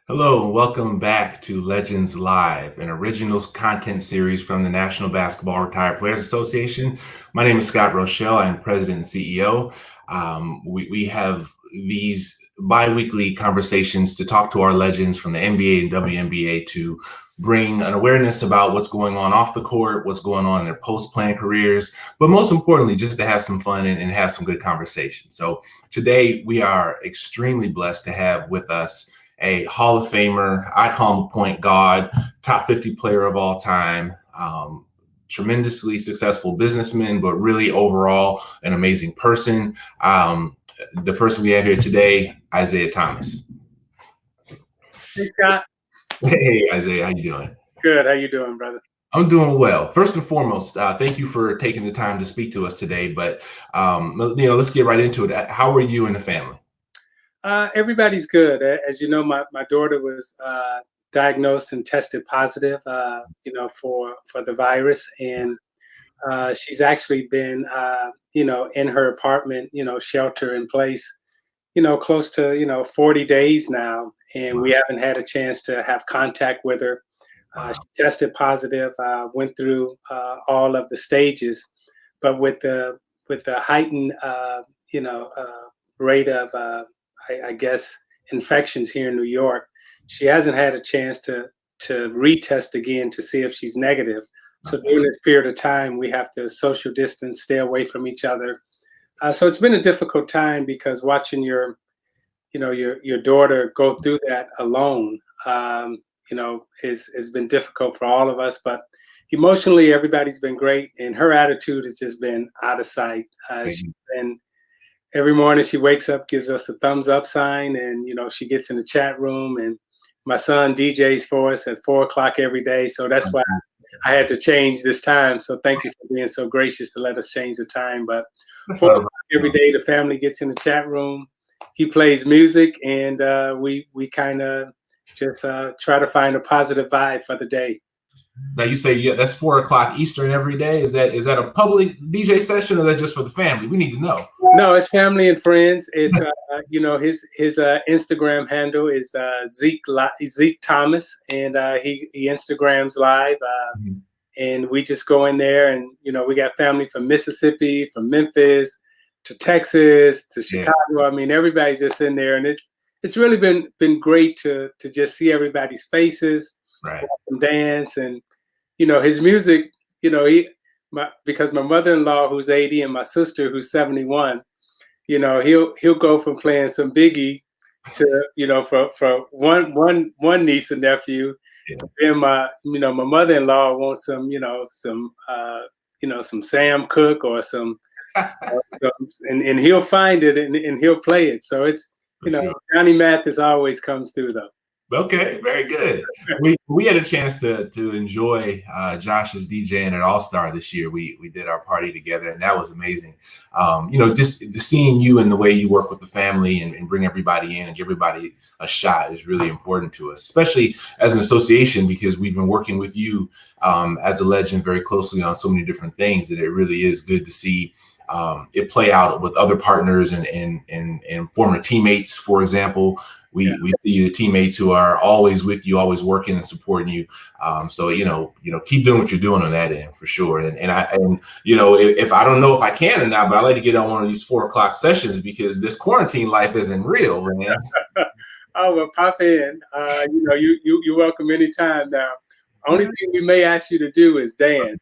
Hello, and welcome back to Legends Live, an original content series from the National Basketball Retired Players Association. My name is Scott Rochelle. I'm president and CEO. We have these bi-weekly conversations to talk to our legends from the NBA and WNBA to bring an awareness about what's going on off the court, what's going on in their post-playing careers, but most importantly, just to have some fun and have some good conversation. So today we are extremely blessed to have with us a Hall of Famer. I call him point god, top 50 player of all time, tremendously successful businessman, but really overall an amazing person. The person we have here today, Isiah Thomas. Hey, Scott. Hey, Isiah, how you doing? Good. How you doing, brother? I'm doing well. First and foremost, thank you for taking the time to speak to us today. But let's get right into it. How are you and the family? Everybody's good. As you know, my daughter was diagnosed and tested positive, for the virus, and she's actually been, in her apartment, shelter in place, close to 40 days now, and we haven't had a chance to have contact with her. She tested positive, went through all of the stages, but with the heightened, rate of I guess infections here in New York, she hasn't had a chance to retest again to see if she's negative. So during this period of time, we have to social distance, stay away from each other. So it's been a difficult time because watching your daughter go through that alone, has been difficult for all of us. But emotionally, everybody's been great, and her attitude has just been out of sight. She's been every morning she wakes up, gives us a thumbs up sign, and she gets in the chat room. And my son DJs for us at 4 o'clock every day, so that's why I had to change this time. So thank you for being so gracious to let us change the time. But 4 o'clock every day, the family gets in the chat room. He plays music, and we kind of just try to find a positive vibe for the day. Now you say that's 4 o'clock Eastern every day. Is that a public DJ session, or is that just for the family? We need to know. No, it's family and friends. It's his Instagram handle is Zeke Thomas, and he Instagrams live, and we just go in there, and we got family from Mississippi, from Memphis to Texas to Chicago. Yeah. I mean, everybody's just in there, and it's really been great to just see everybody's faces, right, and dance, and his music. Because my mother-in-law, who's 80, and my sister, who's 71, he'll go from playing some Biggie to for one niece and nephew. Yeah. Then my mother-in-law wants some some Sam Cooke or some, and he'll find it and he'll play it. So it's sure. Johnny Mathis always comes through though. Okay, very good. We had a chance to enjoy Josh's DJing at All Star this year. We did our party together, and that was amazing. Just seeing you and the way you work with the family and bring everybody in and give everybody a shot is really important to us, especially as an association, because we've been working with you as a legend very closely on so many different things that it really is good to see it play out with other partners and former teammates, for example. We see the teammates who are always with you, always working and supporting you. So keep doing what you're doing on that end for sure. And if I don't know if I can or not, but I like to get on one of these 4 o'clock sessions because this quarantine life isn't real, man. Oh, well, pop in. You're welcome anytime. Now, only thing we may ask you to do is dance.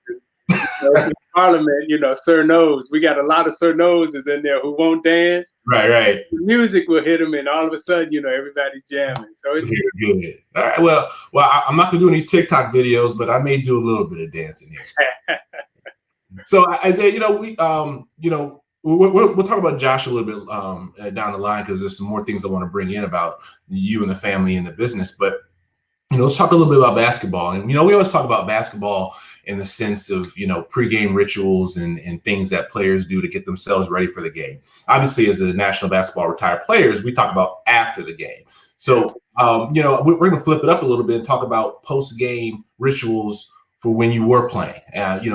In Parliament, Sir Nose. We got a lot of Sir Noses in there who won't dance. Right. The music will hit them, and all of a sudden, everybody's jamming. So it's good. All right. Well, I'm not gonna do any TikTok videos, but I may do a little bit of dancing here. So Isiah, we'll talk about Josh a little bit down the line because there's some more things I want to bring in about you and the family and the business. But let's talk a little bit about basketball. And we always talk about basketball in the sense of pregame rituals and things that players do to get themselves ready for the game. Obviously, as a National Basketball Retired Players, we talk about after the game. So we're going to flip it up a little bit and talk about post-game rituals for when you were playing.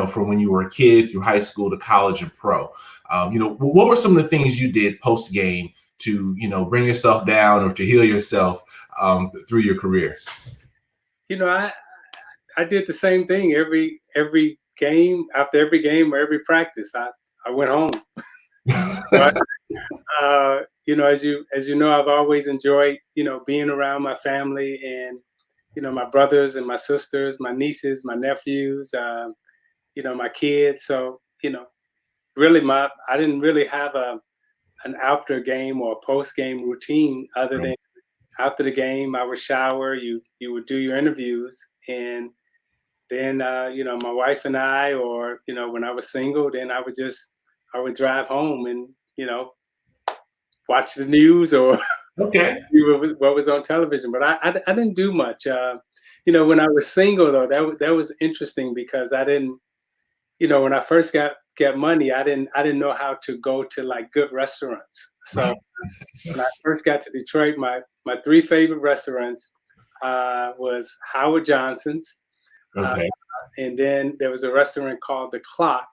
From when you were a kid through high school to college and pro. What were some of the things you did post-game to, bring yourself down or to heal yourself through your career? I did the same thing every game, after every game or every practice. I went home. But as you know, I've always enjoyed being around my family and my brothers and my sisters, my nieces, my nephews, my kids. So really, I didn't really have an after game or post game routine other than Right. after the game I would shower. You would do your interviews, and then my wife and I, or when I was single, then I would drive home and watch the news or Okay. see what was on television. But I didn't do much. When I was single though, that was interesting because I didn't. When I first got money, I didn't know how to go to like good restaurants. So Right. when I first got to Detroit, my three favorite restaurants was Howard Johnson's, uh, Okay. and then there was a restaurant called The Clock,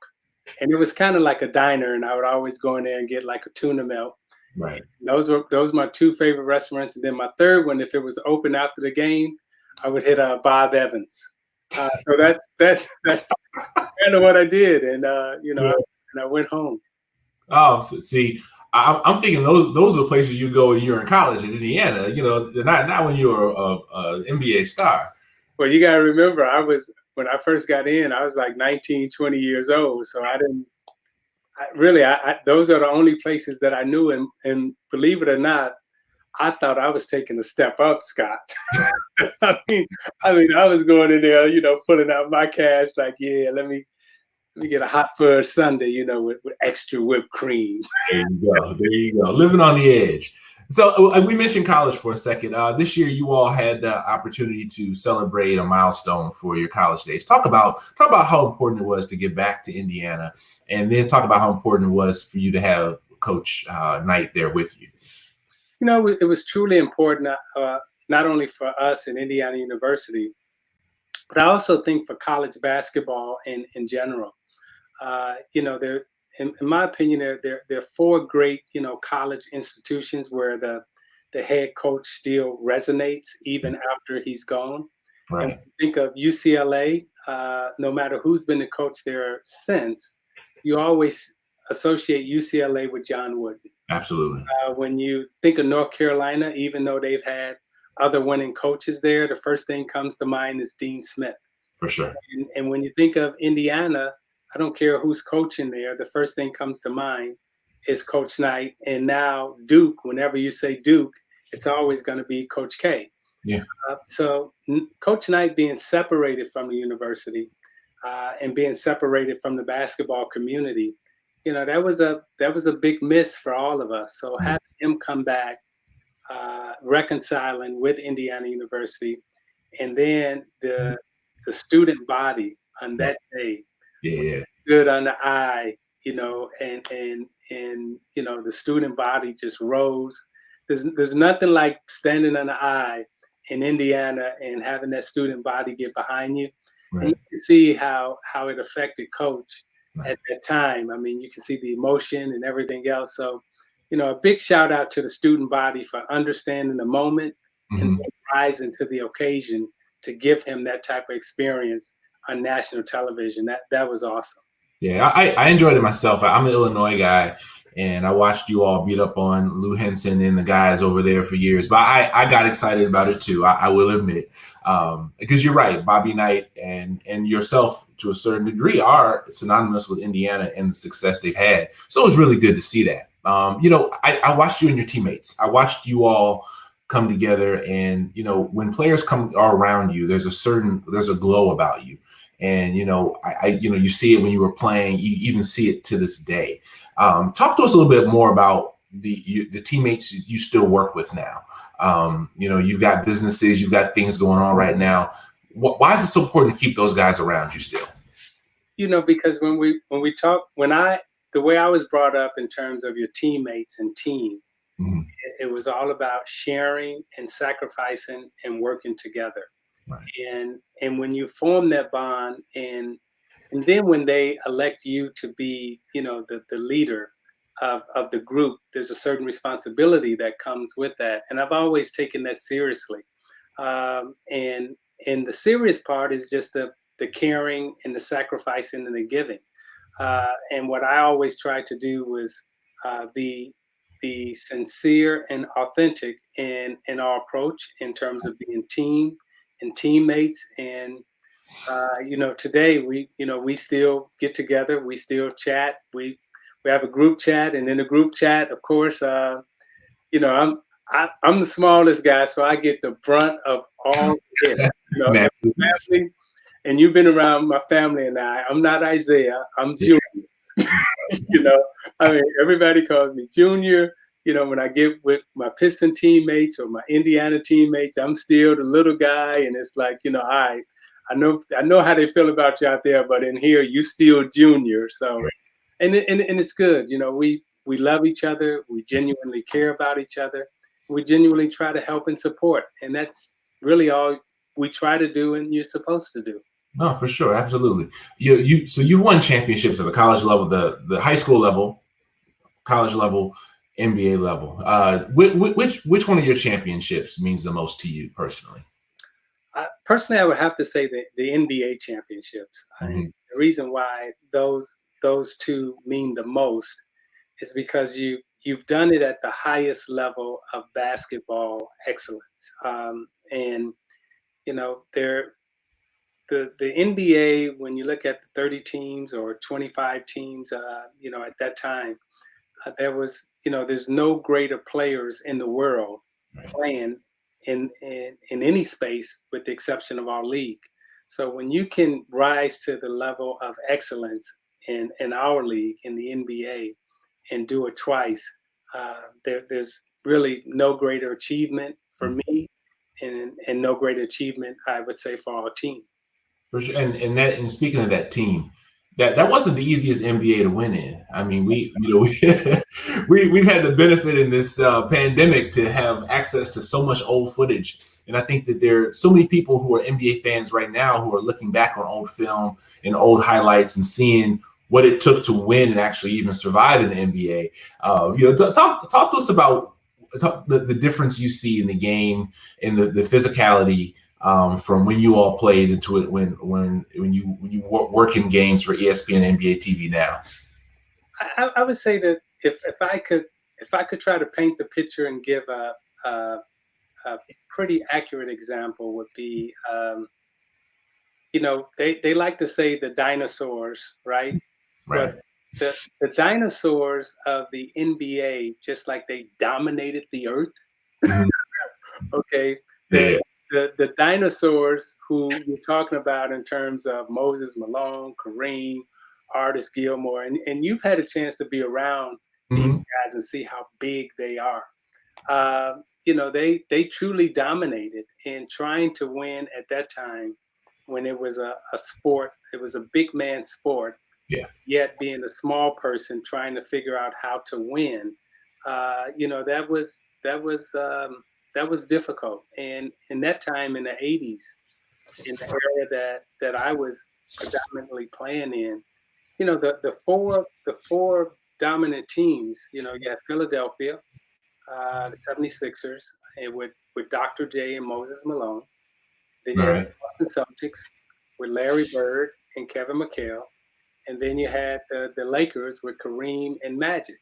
and it was kind of like a diner, and I would always go in there and get like a tuna melt. Right. Those were my two favorite restaurants, and then my third one, if it was open after the game, I would hit Bob Evans. So that's kind of what I did, and Yeah. and I went home. Oh, see, I'm thinking those are the places you go when you're in college in Indiana. Not when you're a NBA star. Well, you got to remember, when I first got in, I was like 19, 20 years old, so I didn't. Those are the only places that I knew, and believe it or not, I thought I was taking a step up, Scott. I mean, I was going in there, pulling out my cash, like, yeah, let me get a hot fudge sundae, with extra whipped cream. There you go. There you go. Living on the edge. So we mentioned college for a second. This year, you all had the opportunity to celebrate a milestone for your college days. Talk about how important it was to get back to Indiana, and then talk about how important it was for you to have Coach Knight there with you. It was truly important, not only for us in Indiana University, but I also think for college basketball in general. There, in my opinion, there are four great, college institutions where the head coach still resonates even after he's gone. And when Right. you think of UCLA, no matter who's been the coach there since, you always associate UCLA with John Wooden. Absolutely. When you think of North Carolina, even though they've had other winning coaches there, the first thing comes to mind is Dean Smith. For sure. And when you think of Indiana, I don't care who's coaching there. The first thing comes to mind is Coach Knight, and now Duke. Whenever you say Duke, it's always going to be Coach K. Yeah. Coach Knight being separated from the university and being separated from the basketball community, that was a big miss for all of us. So Yeah. having him come back, reconciling with Indiana University, and then the student body on Right. that day Yeah. stood on the eye, and the student body just rose. There's nothing like standing on the eye in Indiana and having that student body get behind you, and you Right. can see how it affected Coach Right. at that time. I mean, you can see the emotion and everything else. So, a big shout out to the student body for understanding the moment and Mhm. rising to the occasion to give him that type of experience on national television. That was awesome. Yeah, I enjoyed it myself. I'm an Illinois guy, and I watched you all beat up on Lou Henson and the guys over there for years. But I got excited about it too. I will admit, because you're right, Bobby Knight and yourself to a certain degree are synonymous with Indiana and the success they've had. So it was really good to see that. I watched you and your teammates. I watched you all come together, and when players are around you, there's a glow about you. And you see it when you were playing. You even see it to this day. Talk to us a little bit more about the teammates you still work with now. You've got businesses, you've got things going on right now. Why is it so important to keep those guys around you still? Because the way I was brought up in terms of your teammates and team, Mhm. it was all about sharing and sacrificing and working together. Right. And when you form that bond, and then when they elect you to be, the leader, of the group, there's a certain responsibility that comes with that, and I've always taken that seriously. And the serious part is just the caring and the sacrificing and the giving. And what I always try to do was be sincere and authentic in our approach in terms of being team and teammates. And today we still get together, we still chat, we have a group chat, and in the group chat, of course, you know, I'm I'm the smallest guy, so I get the brunt of all this. In family, and you've been around my family and I'm not Isiah, I'm Junior. you know, I mean, everybody calls me Junior. When I get with my Piston teammates or my Indiana teammates, I'm still the little guy, and it's like, I know how they feel about you out there, but in here, you still Junior. So, and it's good. We love each other. We genuinely care about each other. We genuinely try to help and support, and that's really all we try to do, and you're supposed to do. No, for sure, absolutely. So you won championships at the college level, the high school level, college level, NBA level. Which one of your championships means the most to you personally? Personally, I would have to say the NBA championships. Mm-hmm. The reason why those two mean the most is because you've done it at the highest level of basketball excellence. And they're the NBA, when you look at the 30 teams or 25 teams, at that time, there's no greater players in the world playing in any space with the exception of our league. So when you can rise to the level of excellence in our league, in the NBA, and do it twice, there's really no greater achievement for me, and no greater achievement, I would say, for our team. For sure. And speaking of that team, that wasn't the easiest NBA to win in. I mean, we've had the benefit in this pandemic to have access to so much old footage, and I think that there are so many people who are NBA fans right now who are looking back on old film and old highlights and seeing what it took to win and actually even survive in the NBA. Talk to us about the difference you see in the game and the physicality. From when you all played into it, when you work in games for ESPN and NBA TV now? I would say that if I could try to paint the picture and give a pretty accurate example, would be they like to say the dinosaurs, right? Right. But the dinosaurs of the NBA, just like they dominated the earth. Mhm. Okay. Yeah. The dinosaurs who you're talking about in terms of Moses Malone, Kareem, Artis Gilmore, and you've had a chance to be around these Mm-hmm. guys and see how big they are. They truly dominated in trying to win at that time when it was a sport. It was a big man sport. Yeah. Yet being a small person trying to figure out how to win, that was difficult. And in that time in the 80s, in the area that I was predominantly playing in, the four dominant teams, you had Philadelphia, the 76ers, and with Dr. J and Moses Malone. Then you had Right. the Boston Celtics with Larry Bird and Kevin McHale. And then you had the Lakers with Kareem and Magic.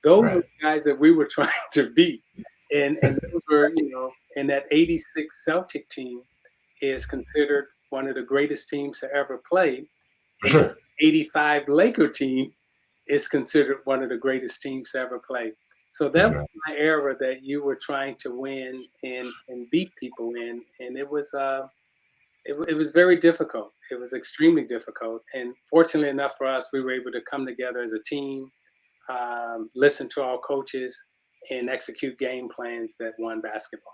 Those were Right. the guys that we were trying to beat. And those were, and that 86 Celtic team is considered one of the greatest teams to ever play. For And sure. the 85 Laker team is considered one of the greatest teams to ever play. So that was my era that you were trying to win and beat people in. And it was very difficult. It was extremely difficult. And fortunately enough for us, we were able to come together as a team, listen to our coaches, and execute game plans that won basketball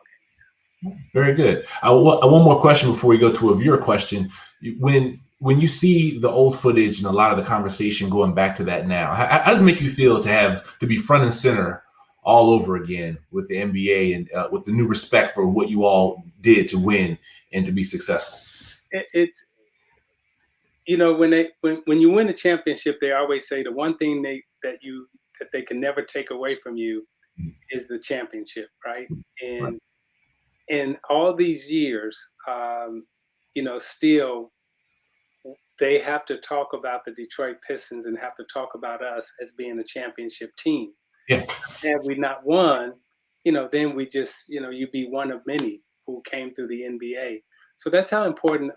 games. Very good. One more question before we go to a viewer question. When you see the old footage and a lot of the conversation going back to that now, how does it make you feel to be front and center all over again with the NBA and with the new respect for what you all did to win and to be successful? It's when you win a championship, they always say the one thing that that they can never take away from you Mm. is the championship, right? Right. And in all these years, still they have to talk about the Detroit Pistons and have to talk about us as being a championship team. Yeah. Had we not won, then we just, you'd be one of many who came through the NBA. So that's how important,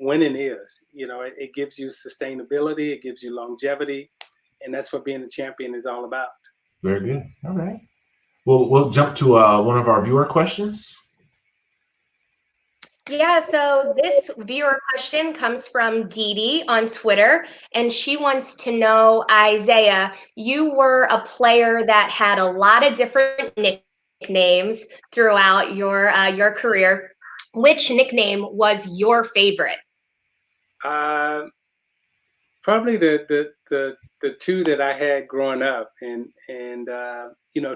winning is. It gives you sustainability, it gives you longevity, and that's what being a champion is all about. Very good. All right. Well, we'll jump to one of our viewer questions. Yeah, so this viewer question comes from Dee Dee on Twitter, and she wants to know, Isiah, you were a player that had a lot of different nicknames throughout your career. Which nickname was your favorite? Uh, Probably the two that I had growing up, and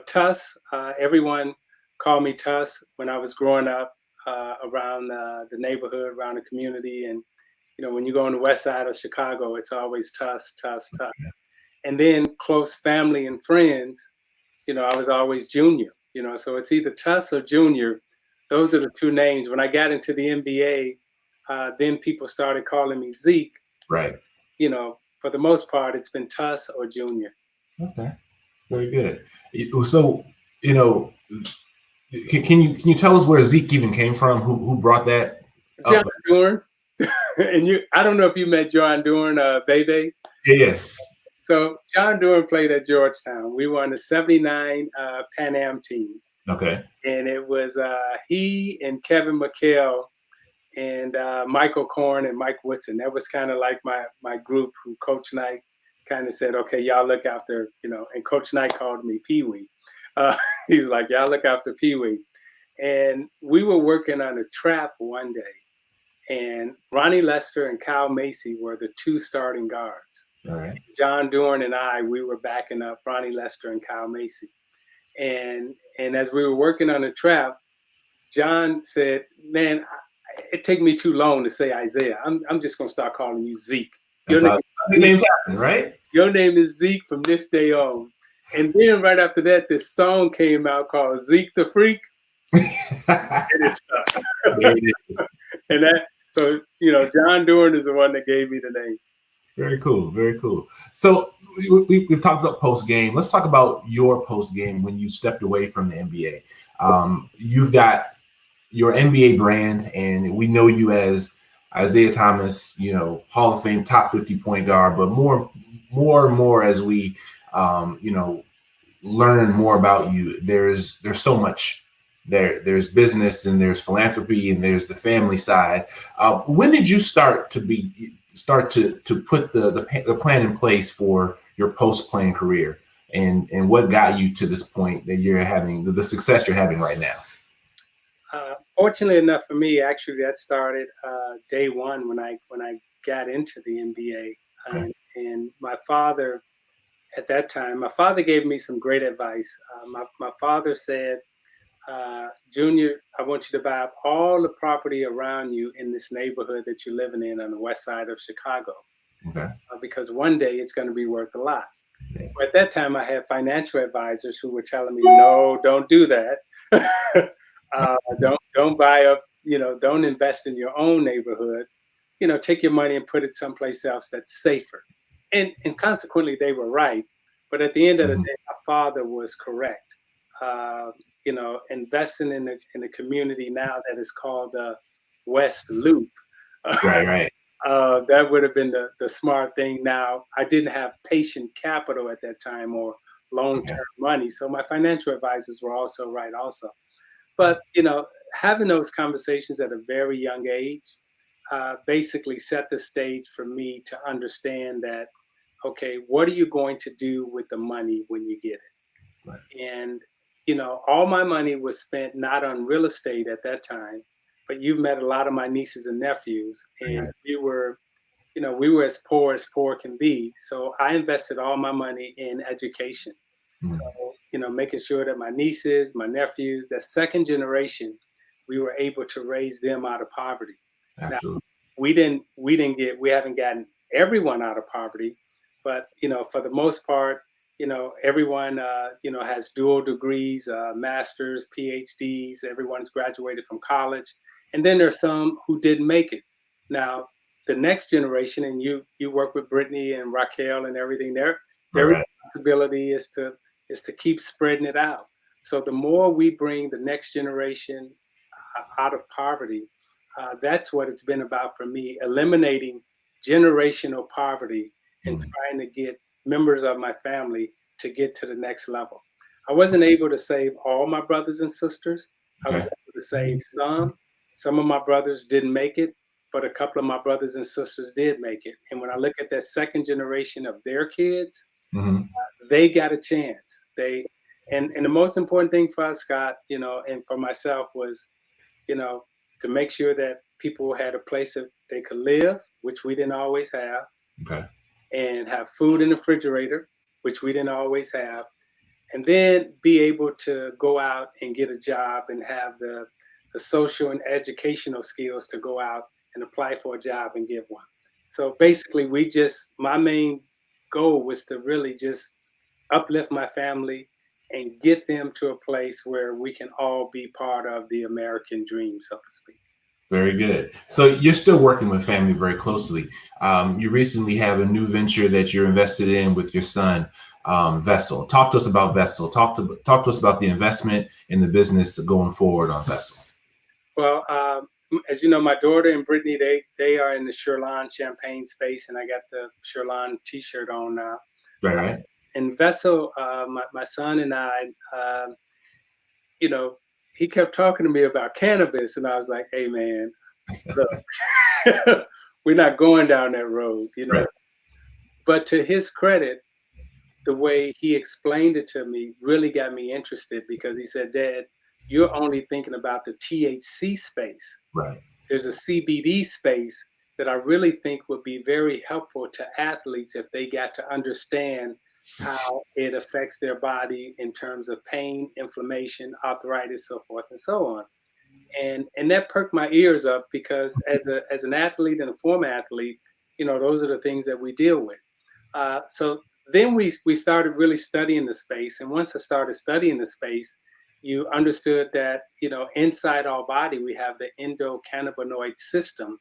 Tuss. Everyone called me Tuss when I was growing up around the neighborhood, around the community, and when you go on the west side of Chicago, it's always Tuss, Tuss, Tuss. And then close family and friends, I was always Junior. So it's either Tuss or Junior. Those are the two names. When I got into the NBA, then people started calling me Zeke. Right. For the most part, it's been Tuss or Junior. Okay. Very good. So, you know, can you tell us where Zeke even came from? Who brought that John up? Dorn. And I don't know if you met John Dorn, Bebe. Yeah. So John Dorn played at Georgetown. We won the '79 Pan Am team. Okay. And it was he and Kevin McHale and Michael Korn and Mike Woodson. That was kind of like my group who Coach Knight kind of said, okay, y'all look after, and Coach Knight called me Pee Wee. He's like, y'all look after Pee Wee. And we were working on a trap one day, and Ronnie Lester and Kyle Macy were the two starting guards. All right. John Dorn and we were backing up Ronnie Lester and Kyle Macy. And as we were working on the trap, John said, man, it take me too long to say Isiah. I'm just gonna start calling you Zeke. Your name's happened, right? Your name is Zeke from this day on. And then right after that, this song came out called Zeke the Freak. And it stuck. And so John Dorn is the one that gave me the name. Very cool. Very cool. So we've talked about post game. Let's talk about your post game when you stepped away from the NBA. You've got your NBA brand, and we know you as Isiah Thomas, Hall of Fame, top 50 point guard. But more and more as we, learn more about you, there's so much there. There's business, and there's philanthropy, and there's the family side. When did you start to put the plan in place for your post-playing career, and what got you to this point that you're having the success you're having right now? Fortunately enough for me, actually, that started day one when I got into the NBA. Okay. And my father, at that time, gave me some great advice. My father said, Junior, I want you to buy up all the property around you in this neighborhood that you're living in on the west side of Chicago. Okay. Because one day it's going to be worth a lot. Yeah. But at that time, I had financial advisors who were telling me, no, don't do that. Don't buy up, don't invest in your own neighborhood. Take your money and put it someplace else that's safer. And consequently, they were right. But at the end of the day, my father was correct. Investing in the community now that is called the West Loop. Right. That would have been the smart thing. Now, I didn't have patient capital at that time or long-term money. So my financial advisors were also right also. But, having those conversations at a very young age basically set the stage for me to understand that, okay, what are you going to do with the money when you get it? Right. And, all my money was spent not on real estate at that time, but you've met a lot of my nieces and nephews, and we were as poor can be. So I invested all my money in education. So, making sure that my nieces, my nephews, that second generation, we were able to raise them out of poverty. Absolutely. Now, we haven't gotten everyone out of poverty, but for the most part, everyone, has dual degrees, masters, PhDs. Everyone's graduated from college, and then there's some who didn't make it. Now, the next generation, and you work with Brittany and Raquel and everything. Their Right. responsibility is to keep spreading it out. So the more we bring the next generation out of poverty, that's what it's been about for me, eliminating generational poverty and trying to get members of my family to get to the next level. I wasn't able to save all my brothers and sisters. I was Okay. able to save some. Some of my brothers didn't make it, but a couple of my brothers and sisters did make it. And when I look at that second generation of their kids, Hmm. they got a chance. And the most important thing for us, Scott, and for myself was, you know, to make sure that people had a place that they could live, which we didn't always have, Okay. and have food in the refrigerator, which we didn't always have, and then be able to go out and get a job and have the social and educational skills to go out and apply for a job and get one. So basically, my main goal was to really just uplift my family and get them to a place where we can all be part of the American dream, so to speak. Very good. So you're still working with family very closely. You recently have a new venture that you're invested in with your son, Vessel. Talk to us about Vessel. Talk to us about the investment in the business going forward on Vessel. Well, as you know, my daughter and Brittany, they are in the Sherlan champagne space, and I got the Sherlan T-shirt on now. Right. And Vessel, my son and I, he kept talking to me about cannabis, and I was like, "Hey, man, look, we're not going down that road, Right. But to his credit, the way he explained it to me really got me interested because he said, "Dad, you're only thinking about the THC space. Right. There's a CBD space that I really think would be very helpful to athletes if they got to understand how it affects their body in terms of pain, inflammation, arthritis, so forth and so on." And that perked my ears up because as an athlete and a former athlete, those are the things that we deal with. So then we started really studying the space, and once I started studying the space, you understood that inside our body we have the endocannabinoid system,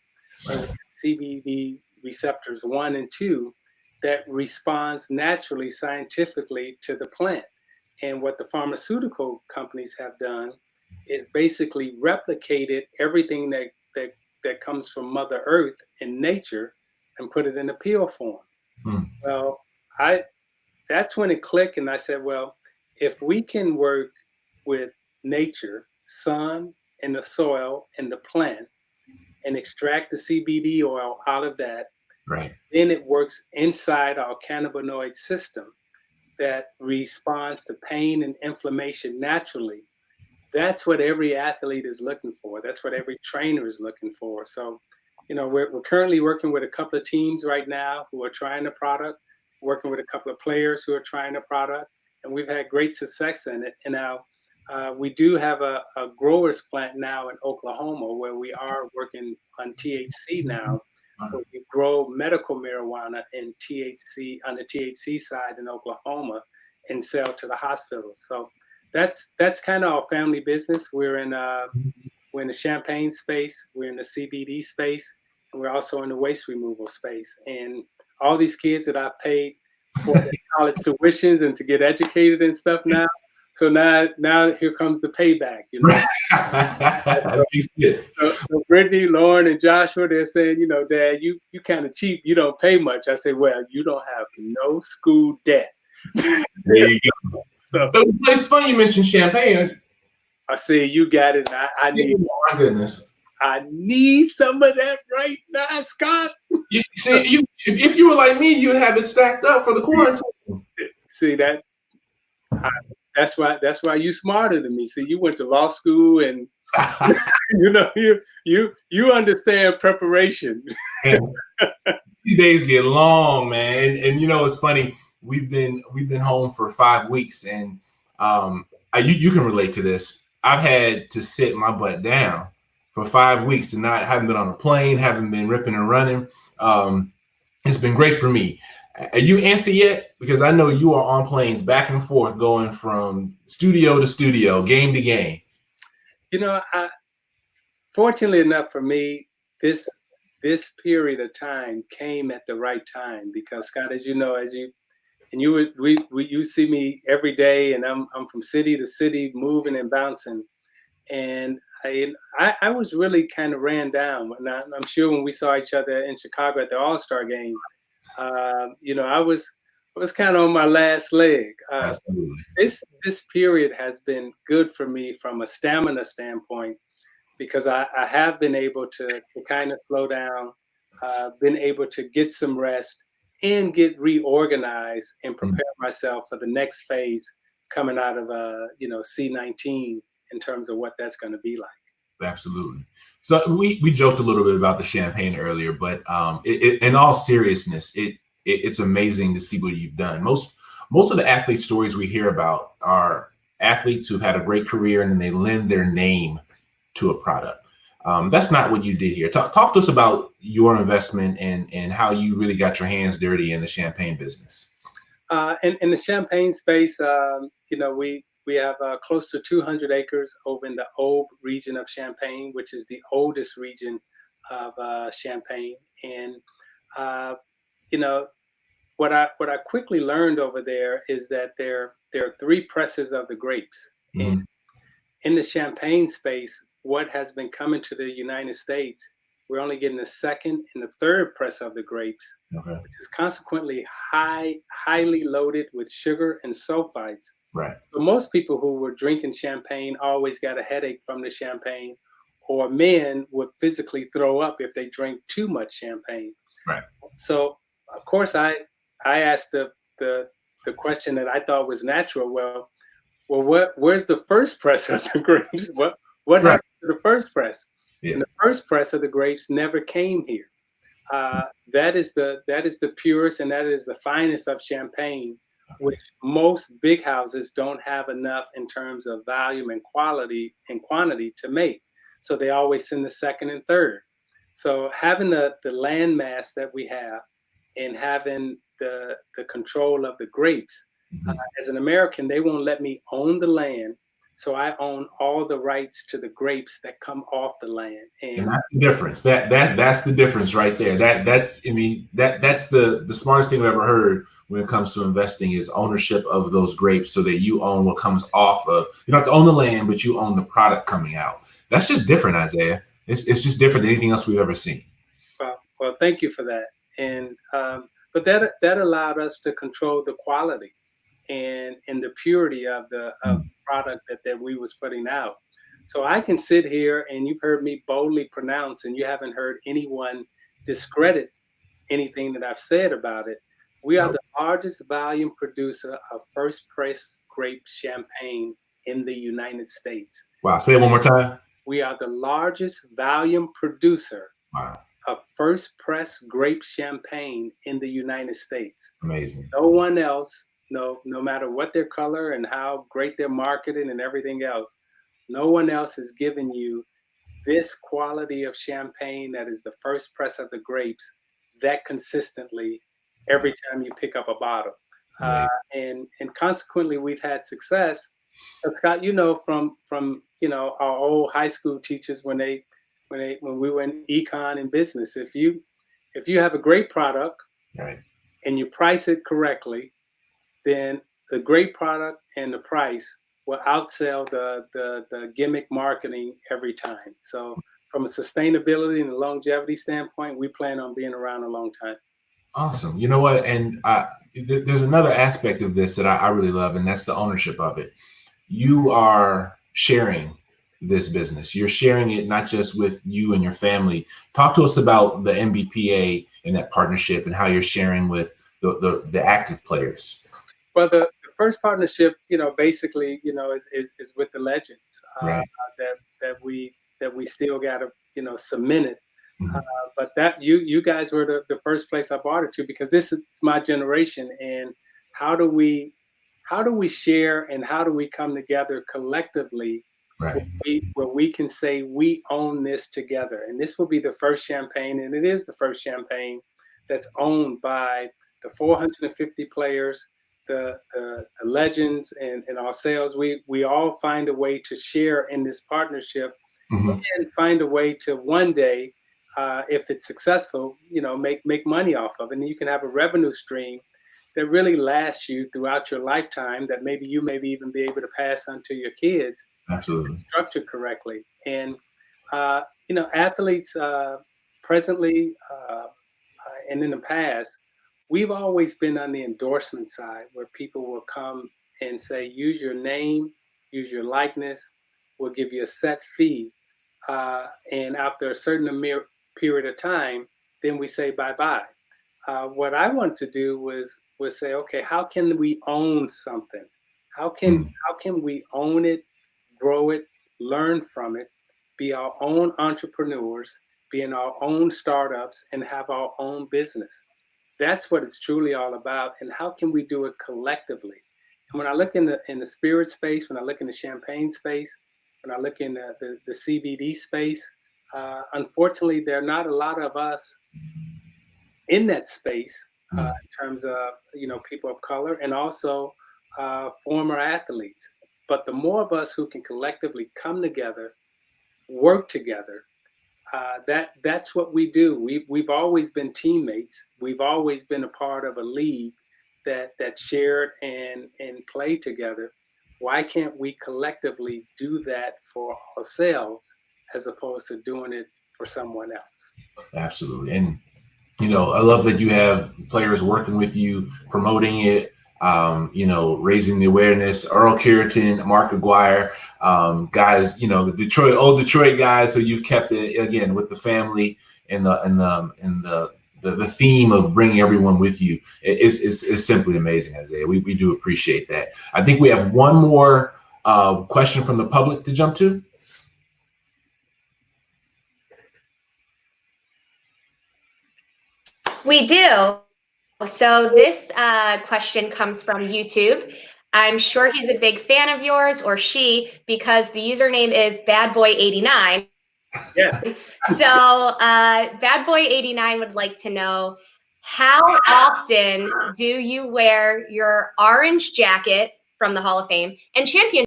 and we have CBD receptors 1 and 2 that responds naturally scientifically to the plant. And what the pharmaceutical companies have done is basically replicated everything that comes from Mother Earth in nature and put it in a pill form. Hmm. Well, that's when it clicked, and I said, well, if we can work with nature, sun, and the soil and the plant, and extract the CBD oil out of that, Right. then it works inside our cannabinoid system that responds to pain and inflammation naturally. That's what every athlete is looking for. That's what every trainer is looking for. So, we're currently working with a couple of teams right now who are trying the product, working with a couple of players who are trying the product, and we've had great success in it. And now we do have a growers plant now in Oklahoma where we are working on THC now. Where we grow medical marijuana in THC on the THC side in Oklahoma and sell to the hospitals. So that's kind of our family business. We're in the champagne space, we're in the CBD space, and we're also in the waste removal space. And all these kids that I've paid for their college tuitions and to get educated and stuff now. So now here comes the payback, That makes sense. So Brittany, Lauren, and Joshua, they're saying, Dad, you kind of cheap. You don't pay much. I say, well, you don't have no school debt. There you go. So It's funny you mentioned champagne. I say, you got it. I need. Oh my goodness. I need some of that right now, Scott. If you were like me, you'd have it stacked up for the quarantine. See that? That's why you smarter than me. See, you went to law school, and you understand preparation. These days get long, man, and it's funny. We've been home for 5 weeks, and you can relate to this. I've had to sit my butt down for 5 weeks and haven't been on a plane, haven't been ripping and running. It's been great for me. Are you antsy yet? Because I know you are on planes back and forth, going from studio to studio, game to game. Fortunately enough for me, this period of time came at the right time because Scott, as you know, as you and you would you see me every day, and I'm from city to city, moving and bouncing, and I was really kind of ran down. I'm sure when we saw each other in Chicago at the All-Star game, I was kind of on my last leg. Absolutely. This period has been good for me from a stamina standpoint because I have been able to kind of slow down, been able to get some rest and get reorganized and Mm. prepare myself for the next phase coming out of C19 in terms of what that's going to be like. Absolutely. So we joked a little bit about the champagne earlier, but in all seriousness, it's amazing to see what you've done. Most of the athlete stories we hear about are athletes who've had a great career and then they lend their name to a product. That's not what you did here. Talk to us about your investment and how you really got your hands dirty in the champagne business. In the champagne space, we have close to 200 acres over in the Aube region of Champagne, which is the oldest region of Champagne. And uh, you know, what I quickly learned over there is that there are three presses of the grapes. And Mhm. in the Champagne space, what has been coming to the United States, we're only getting the second and the third press of the grapes, Okay. which is consequently highly loaded with sugar and sulfites. Right. So most people who were drinking champagne always got a headache from the champagne, or men would physically throw up if they drank too much champagne. Right. So of course I asked the question that I thought was natural. Where's the first press of the grapes? What Right. happened to the first press? Yeah. And the first press of the grapes never came here. That is the purest and that is the finest of champagne, which most big houses don't have enough in terms of volume and quality and quantity to make. So they always send the second and third. So having the land mass that we have and having the control of the grapes, Mhm. as an American, they won't let me own the land. So I own all the rights to the grapes that come off the land. And And that's the difference. That's the difference right there. That's the smartest thing I've ever heard when it comes to investing is ownership of those grapes, so that you own what comes off of. You don't have to own the land, but you own the product coming out. That's just different, Isaiah. It's just different than anything else we've ever seen. well, thank you for that. And but that allowed us to control the quality and the purity of the Mm. product that we was putting out. So I can sit here and you've heard me boldly pronounce, and you haven't heard anyone discredit anything that I've said about it. We are Nope. the largest volume producer of first press grape champagne in the United States. Wow. Say it one more time. We are the largest volume producer Wow. of first press grape champagne in the United States. Amazing. No one else, no matter what their color and how great their marketing and everything else, no one else is giving you this quality of champagne that is the first press of the grapes that consistently every time you pick up a bottle. Uh, Amazing. and consequently, we've had success. But Scott, from our old high school teachers when we were in econ and business, if you have a great product Right. and you price it correctly, then the great product and the price will outsell the gimmick marketing every time. So from a sustainability and a longevity standpoint, we plan on being around a long time. Awesome. You know what? And there's another aspect of this that I really love, and that's the ownership of it. You are sharing this business. You're sharing it not just with you and your family. Talk to us about the MBPA and that partnership and how you're sharing with the active players. Well, the first partnership, basically, is with the legends Right. that we still got to, cement it. Mhm. But that you guys were the first place I bought it to because this is my generation. And how do we how do we share and how do we come together collectively Right. where we can say we own this together? And this will be the first champagne, and it is the first champagne that's owned by the 450 players, the legends, and ourselves, we all find a way to share in this partnership and find a way to one day, if it's successful, make money off of it. And you can have a revenue stream that really lasts you throughout your lifetime, that maybe you maybe even be able to pass on to your kids, Absolutely. structured correctly. And athletes, presently, and in the past, we've always been on the endorsement side, where people will come and say, use your name, use your likeness, we'll give you a set fee. And after a certain period of time, then we say bye-bye. What I want to do was say, okay, how can we own something? How can we own it, grow it, learn from it, be our own entrepreneurs, be in our own startups, and have our own business? That's what it's truly all about. And how can we do it collectively? And when I look in the spirit space, when I look in the champagne space, when I look in the CBD space, unfortunately, there are not a lot of us in that space, in terms of people of color, and also former athletes. But the more of us who can collectively come together, work together, that's what we do. We've always been teammates. We've always been a part of a league that shared and played together. Why can't we collectively do that for ourselves as opposed to doing it for someone else? Absolutely. And I love that you have players working with you, promoting it, raising the awareness. Earl Carrington, Mark Aguirre, guys, the old Detroit guys. So you've kept it again with the family and the theme of bringing everyone with you. Is simply amazing, Isiah. We do appreciate that. I think we have one more question from the public to jump to. We do. So this question comes from YouTube. I'm sure he's a big fan of yours, or she, because the username is badboy89. Yes. So badboy89 would like to know, how often do you wear your orange jacket from the Hall of Fame and champion?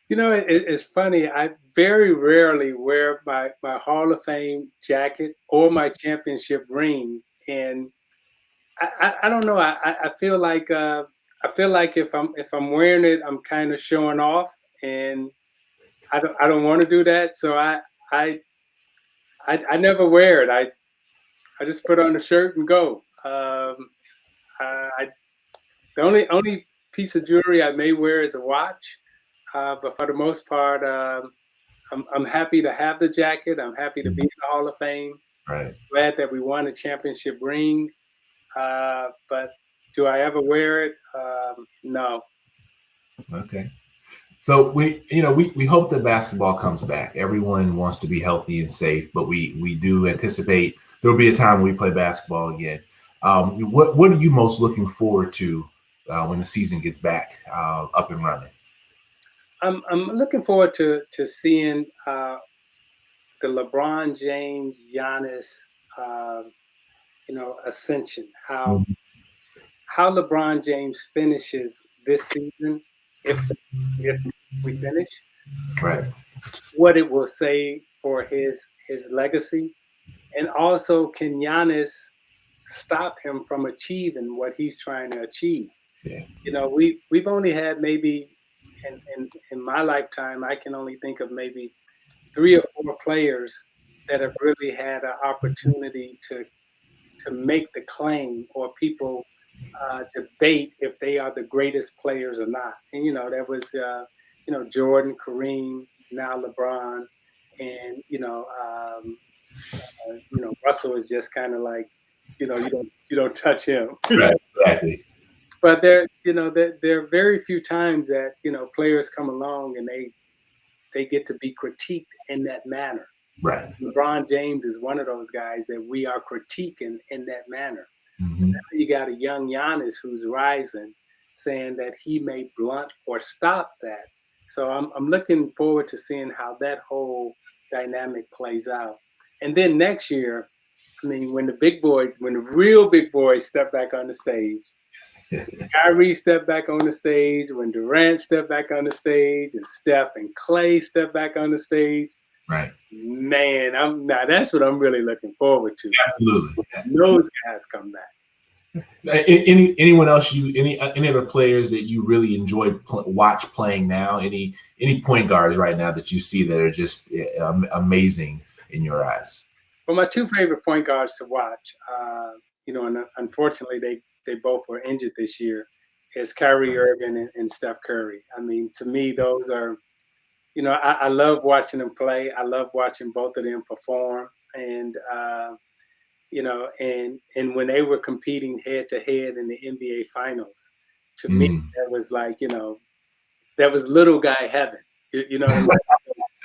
It's funny. I very rarely wear my Hall of Fame jacket or my championship ring, and I don't know. I feel like if I'm wearing it, I'm kind of showing off, and I don't want to do that. So I never wear it. I just put on the shirt and go. The only piece of jewelry I may wear is a watch, but for the most part, I'm happy to have the jacket. I'm happy to be in the Hall of Fame. Right. Glad that we won a championship ring. But do I ever wear it? No. Okay. So we hope that basketball comes back. Everyone wants to be healthy and safe, but we do anticipate there will be a time when we play basketball again. What are you most looking forward to when the season gets back up and running? I'm looking forward to seeing the LeBron James, Giannis, ascension. How LeBron James finishes this season, if we finish, Right. what it will say for his legacy, and also can Giannis stop him from achieving what he's trying to achieve? Yeah. We've only had maybe in my lifetime, I can only think of maybe 3 or 4 players that have really had an opportunity to make the claim, or people debate if they are the greatest players or not. And that was Jordan, Kareem, now LeBron, and Russell is just kind of like, you don't touch him. Right. Exactly. But there are very few times that players come along and they get to be critiqued in that manner. Right. LeBron James is one of those guys that we are critiquing in that manner. Mm-hmm. Now you got a young Giannis who's rising, saying that he may blunt or stop that. So I'm looking forward to seeing how that whole dynamic plays out. And then next year, I mean, when the real big boys step back on the stage, Kyrie stepped back on the stage, when Durant stepped back on the stage, and Steph and Clay stepped back on the stage. Right. Man, that's what I'm really looking forward to. Absolutely. Those guys come back. Anyone else any other players that you really enjoy watch playing now? Any point guards right now that you see that are just amazing in your eyes? Well, my two favorite point guards to watch, and unfortunately they both were injured this year, is Kyrie Irving and Steph Curry. I mean, to me, those are, I love watching them play. I love watching both of them perform. And, and when they were competing head to head in the NBA Finals, to me, that was like, that was little guy heaven. You know what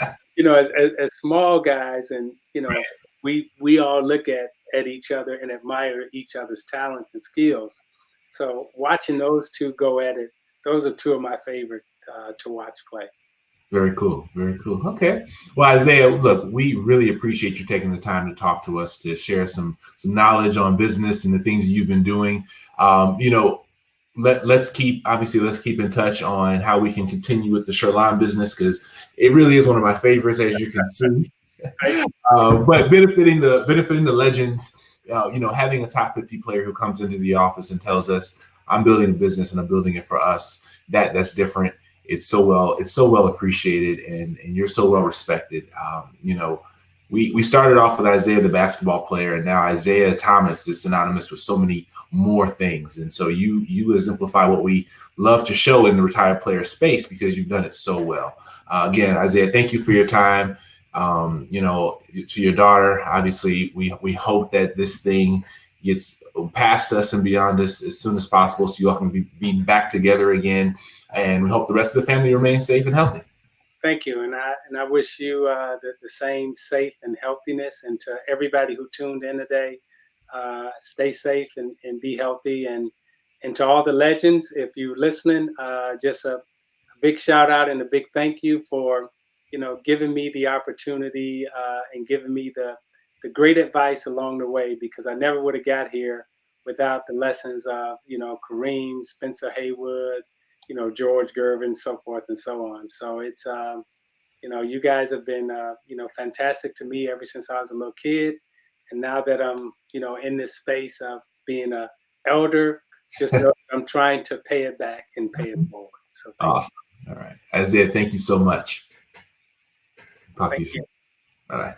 I mean? As small guys, and we all look at each other and admire each other's talents and skills. So watching those two go at it, those are two of my favorite to watch play. Very cool. Very cool. Okay. Well, Isiah, look, we really appreciate you taking the time to talk to us, to share some knowledge on business and the things that you've been doing. Let's keep in touch on how we can continue with the Sherline business, because it really is one of my favorites, as you can see. But benefiting the legends, having a top 50 player who comes into the office and tells us, I'm building a business and I'm building it for us, that's different. It's so well appreciated, and you're so well respected. We started off with Isiah, the basketball player, and now Isiah Thomas is synonymous with so many more things. And so you exemplify what we love to show in the retired player space, because you've done it so well. Again, Isiah, thank you for your time. To your daughter, obviously, we hope that this thing gets past us and beyond us as soon as possible, so you all can be back together again. And we hope the rest of the family remains safe and healthy. Thank you, and I wish you the same safe and healthiness. And to everybody who tuned in today, stay safe and be healthy. And to all the legends, if you're listening, just a big shout out and a big thank you for giving me the opportunity and giving me the great advice along the way, because I never would have got here without the lessons of Kareem, Spencer Haywood, George Gervin, so forth and so on. So it's you guys have been fantastic to me ever since I was a little kid, and now that I'm in this space of being a elder, just know I'm trying to pay it back and pay it forward. So awesome. All right, Isiah, thank you so much. Talk to you soon. Bye.